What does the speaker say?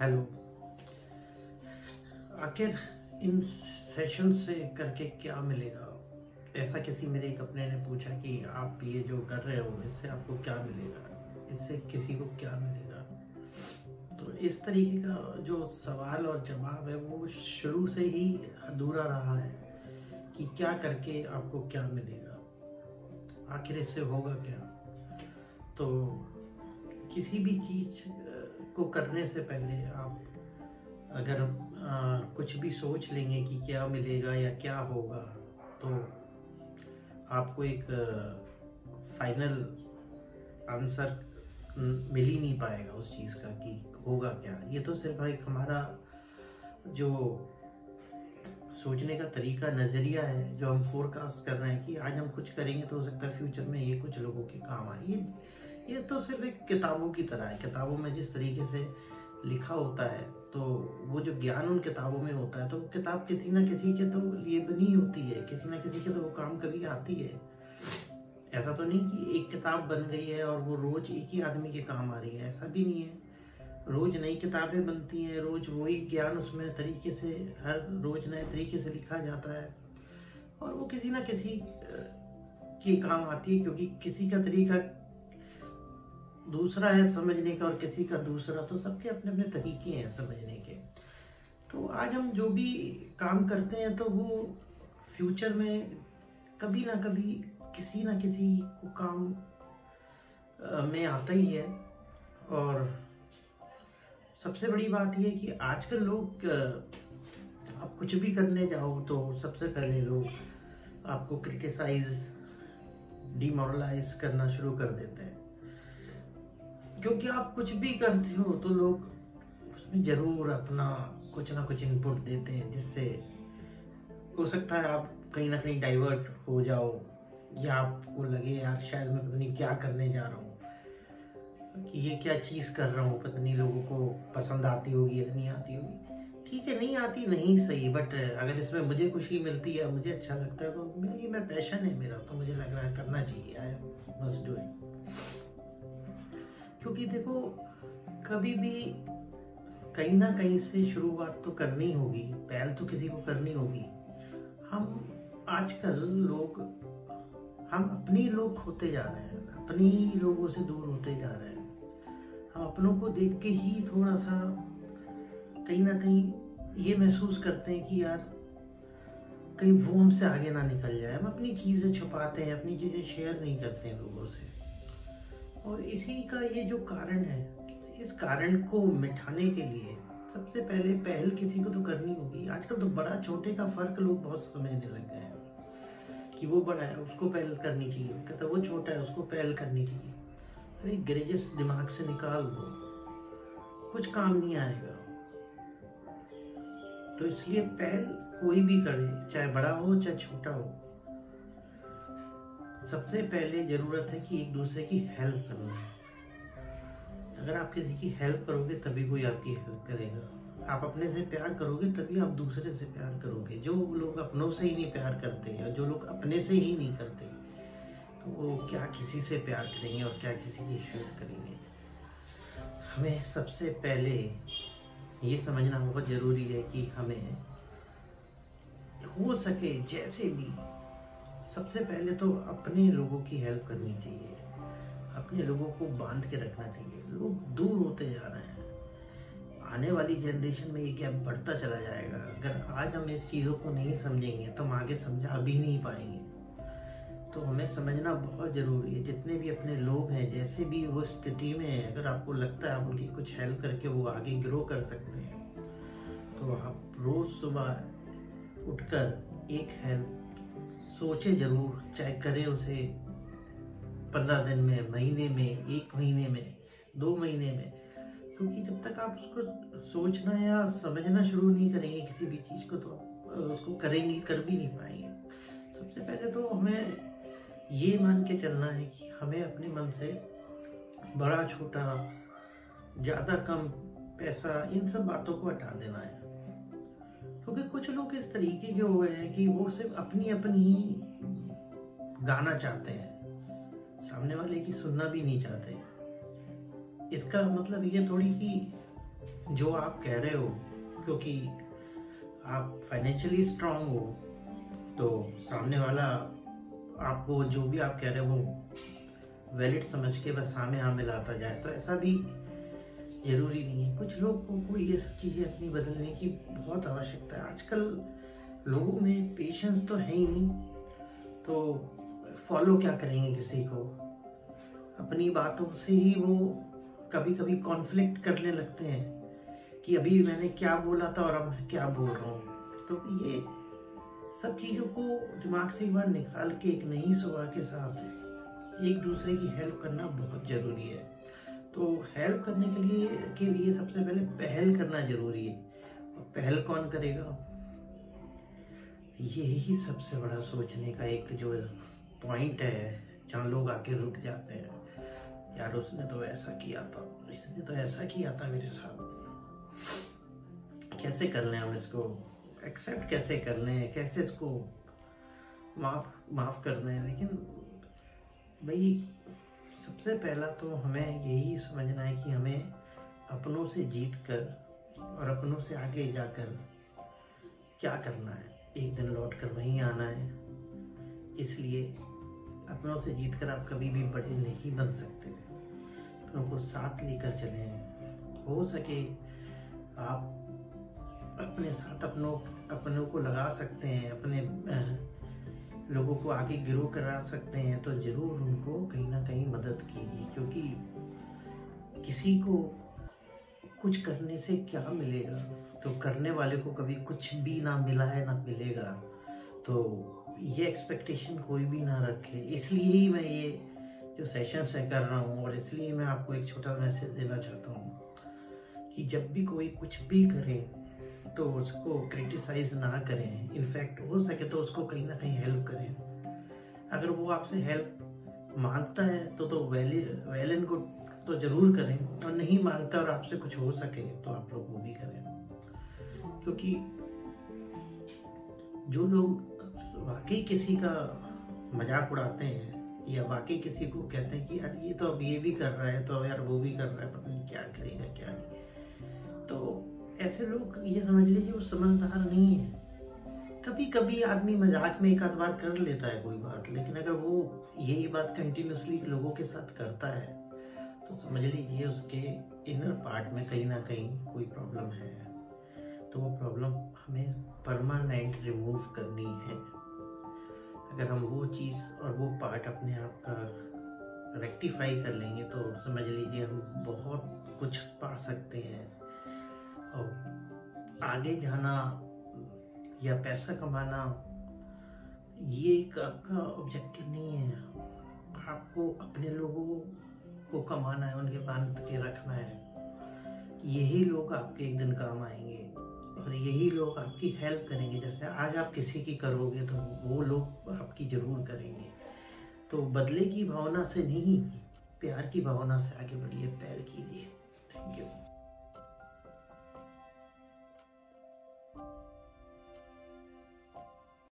Hello. आखिर in session से करके क्या मिलेगा? ऐसा किसी मेरे एक अपने ने पूछा कि आप ये जो कर रहे हो इससे आपको क्या मिलेगा, इससे किसी को क्या मिलेगा। तो इस तरीके का जो सवाल और जवाब है वो शुरू से ही अधूरा रहा है कि क्या करके आपको क्या मिलेगा, आखिर इससे होगा क्या। तो किसी भी चीज को करने से पहले आप अगर कुछ भी सोच लेंगे कि क्या मिलेगा या क्या होगा, तो आपको एक फाइनल आंसर मिल ही नहीं पाएगा उस चीज़ का कि होगा क्या। ये तो सिर्फ एक हमारा जो सोचने का तरीका, नज़रिया है, जो हम फोरकास्ट कर रहे हैं कि आज हम कुछ करेंगे तो हो सकता है फ्यूचर में ये कुछ लोगों के काम आए। ये तो सिर्फ एक किताबों की तरह है। किताबों में जिस तरीके से लिखा होता है तो वो जो ज्ञान उन किताबों में होता है, तो किताब किसी ना किसी के तो लिए बनी होती है, किसी ना किसी के तो वो काम कभी आती है। ऐसा तो नहीं कि एक किताब बन गई है और वो रोज एक ही आदमी के काम आ रही है, ऐसा भी नहीं है। रोज नई किताबें बनती हैं, रोज वही ज्ञान उसमें तरीके से हर रोज नए तरीके से लिखा जाता है और वो किसी ना किसी के काम आती है, क्योंकि किसी का तरीका दूसरा है समझने का और किसी का दूसरा, तो सबके अपने अपने तरीके हैं समझने के। तो आज हम जो भी काम करते हैं तो वो फ्यूचर में कभी ना कभी किसी ना किसी को काम में आता ही है। और सबसे बड़ी बात यह है कि आजकल लोग आप कुछ भी करने जाओ तो सबसे पहले लोग आपको क्रिटिसाइज, डिमोरलाइज करना शुरू कर देते हैं, क्योंकि आप कुछ भी करते हो तो लोग उसमें जरूर अपना कुछ ना कुछ इनपुट देते हैं, जिससे हो सकता है आप कहीं ना कहीं डाइवर्ट हो जाओ या आपको लगे यार शायद मैं पता नहीं क्या करने जा रहा हूँ, कि ये क्या चीज़ कर रहा हूँ, पता नहीं लोगों को पसंद आती होगी या नहीं आती होगी। ठीक है, नहीं आती नहीं सही, बट अगर इसमें मुझे खुशी मिलती है, मुझे अच्छा लगता है, तो मैं पैशन है मेरा, तो मुझे लग रहा है करना चाहिए, आई मस्ट डू इट। क्योंकि देखो, कभी भी कहीं ना कहीं से शुरुआत तो करनी होगी, पहल तो किसी को करनी होगी। हम आजकल लोग, हम अपनी लोग खोते जा रहे हैं, अपनी लोगों से दूर होते जा रहे हैं। हम अपनों को देख के ही थोड़ा सा कहीं ना कहीं ये महसूस करते हैं कि यार कहीं वो हमसे आगे ना निकल जाए। हम अपनी चीज़ें छुपाते हैं, अपनी चीज़ें शेयर नहीं करते हैं लोगों से। और इसी का ये जो कारण है, इस कारण को मिटाने के लिए सबसे पहले पहल किसी को तो करनी होगी। आजकल तो बड़ा छोटे का फर्क लोग बहुत समझने लग गए हैं कि वो बड़ा है उसको पहल करनी चाहिए, कहता वो छोटा है उसको पहल करनी चाहिए। अरे ग्रेजस दिमाग से निकाल दो, कुछ काम नहीं आएगा। तो इसलिए पहल कोई भी करे, चाहे बड़ा हो चाहे छोटा हो, सबसे पहले जरूरत है कि एक दूसरे की हेल्प करना है। अगर आप किसी की हेल्प करोगे तभी कोई आपकी हेल्प करेगा। आप अपने से प्यार करोगे तभी आप दूसरे से प्यार करोगे। जो लोग अपनों से ही नहीं प्यार करते या जो लोग अपने से ही नहीं करते, तो वो क्या किसी से प्यार करेंगे और क्या किसी की हेल्प करेंगे। हमें सबसे पहले ये समझना बहुत जरूरी है कि हमें हो सके जैसे भी सबसे पहले तो अपने लोगों की हेल्प करनी चाहिए, अपने लोगों को बांध के रखना चाहिए। लोग दूर होते जा रहे हैं, आने वाली जनरेशन में ये गैप बढ़ता चला जाएगा। अगर आज हम इस चीज़ों को नहीं समझेंगे तो हम आगे समझा भी नहीं पाएंगे। तो हमें समझना बहुत ज़रूरी है। जितने भी अपने लोग हैं, जैसे भी वो स्थिति में है, अगर आपको लगता है आप उनकी कुछ हेल्प करके वो आगे ग्रो कर सकते हैं, तो आप रोज़ सुबह उठकर एक हेल्प सोचे जरूर, चाहे करें उसे 15 दिन में, महीने में, 1 महीने में, 2 महीने में। क्योंकि जब तक आप उसको सोचना या समझना शुरू नहीं करेंगे किसी भी चीज़ को, तो उसको करेंगे, कर भी नहीं पाएंगे। सबसे पहले तो हमें ये मान के चलना है कि हमें अपने मन से बड़ा छोटा, ज़्यादा कम, पैसा, इन सब बातों को हटा देना है। क्योंकि कुछ लोग इस तरीके के हो गए हैं कि वो सिर्फ अपनी ही गाना चाहते हैं, सामने वाले की सुनना भी नहीं चाहते। इसका मतलब ये थोड़ी कि जो आप कह रहे हो, क्योंकि आप फाइनेंशियली स्ट्रांग हो, तो सामने वाला आपको जो भी आप कह रहे हो वो वैलिड समझ के बस हाँ में हाँ मिलाता जाए, तो ऐसा भी जरूरी नहीं है। कुछ लोगों को ये सब चीज़ें अपनी बदलने की बहुत आवश्यकता है। आजकल लोगों में पेशेंस तो है ही नहीं, तो फॉलो क्या करेंगे किसी को? अपनी बातों से ही वो कभी कभी कॉन्फ्लिक्ट करने लगते हैं कि अभी मैंने क्या बोला था और अब मैं क्या बोल रहा हूँ। तो ये सब चीज़ों को दिमाग से एक बार निकाल के एक नई सुबह के साथ एक दूसरे की हेल्प करना बहुत ज़रूरी है। तो हेल्प करने के लिए सबसे पहले पहल करना ज़रूरी है। और पहल कौन करेगा? यही सबसे बड़ा सोचने का एक जो पॉइंट है, जहाँ लोग आके रुक जाते हैं। यार उसने तो ऐसा किया था, इसने तो ऐसा किया था मेरे साथ, कैसे कर लें हम इसको एक्सेप्ट, कैसे कर लें, कैसे इसको माफ कर दें। लेकिन भाई सबसे पहला तो हमें यही समझना है कि हमें अपनों से जीत कर और अपनों से आगे जाकर क्या करना है। एक दिन लौट कर वहीं आना है। इसलिए अपनों से जीत कर आप कभी भी बड़े नहीं बन सकते। अपनों को साथ लेकर चलें। हो सके आप अपने साथ अपनों को लगा सकते हैं, अपने लोगों को आगे ग्रो करा सकते हैं, तो जरूर उनको कहीं ना कहीं मदद कीजिए। क्योंकि किसी को कुछ करने से क्या मिलेगा, तो करने वाले को कभी कुछ भी ना मिला है ना मिलेगा। तो ये एक्सपेक्टेशन कोई भी ना रखे। इसलिए ही मैं ये जो सेशंस है कर रहा हूँ, और इसलिए मैं आपको एक छोटा मैसेज देना चाहता हूँ कि जब भी कोई कुछ भी करे तो उसको क्रिटिसाइज ना करें। इनफैक्ट हो सके तो उसको कहीं ना कहीं हेल्प करें। अगर वो आपसे हेल्प मांगता है तो वेल एंड गुड, तो जरूर करें। और नहीं मांगता और आपसे कुछ हो सके तो आप लोग वो भी करें। क्योंकि जो लोग वाकई किसी का मजाक उड़ाते हैं या वाकई किसी को कहते हैं कि यार ये तो अब ये भी कर रहा है, तो अब यार वो भी कर रहा है, पता नहीं क्या करेगा क्या नहीं, तो ऐसे लोग ये समझ लीजिए वो समझदार नहीं है। कभी कभी आदमी मजाक में एक आध बार कर लेता है कोई बात, लेकिन अगर वो यही बात कंटिन्यूसली लोगों के साथ करता है तो समझ लीजिए उसके इनर पार्ट में कहीं ना कहीं कोई प्रॉब्लम है। तो वो प्रॉब्लम हमें परमानेंट रिमूव करनी है। अगर हम वो चीज़ और वो पार्ट अपने आप का रेक्टिफाई कर लेंगे तो समझ लीजिए हम बहुत कुछ पा सकते हैं। और आगे जाना या पैसा कमाना ये एक आपका ऑब्जेक्टिव नहीं है। आपको अपने लोगों को कमाना है, उनके बांध के रखना है। यही लोग आपके एक दिन काम आएंगे और यही लोग आपकी हेल्प करेंगे। जैसे आज आप किसी की करोगे तो वो लोग आपकी जरूर करेंगे। तो बदले की भावना से नहीं, प्यार की भावना से आगे बढ़िए, पहल कीजिए। Thank you.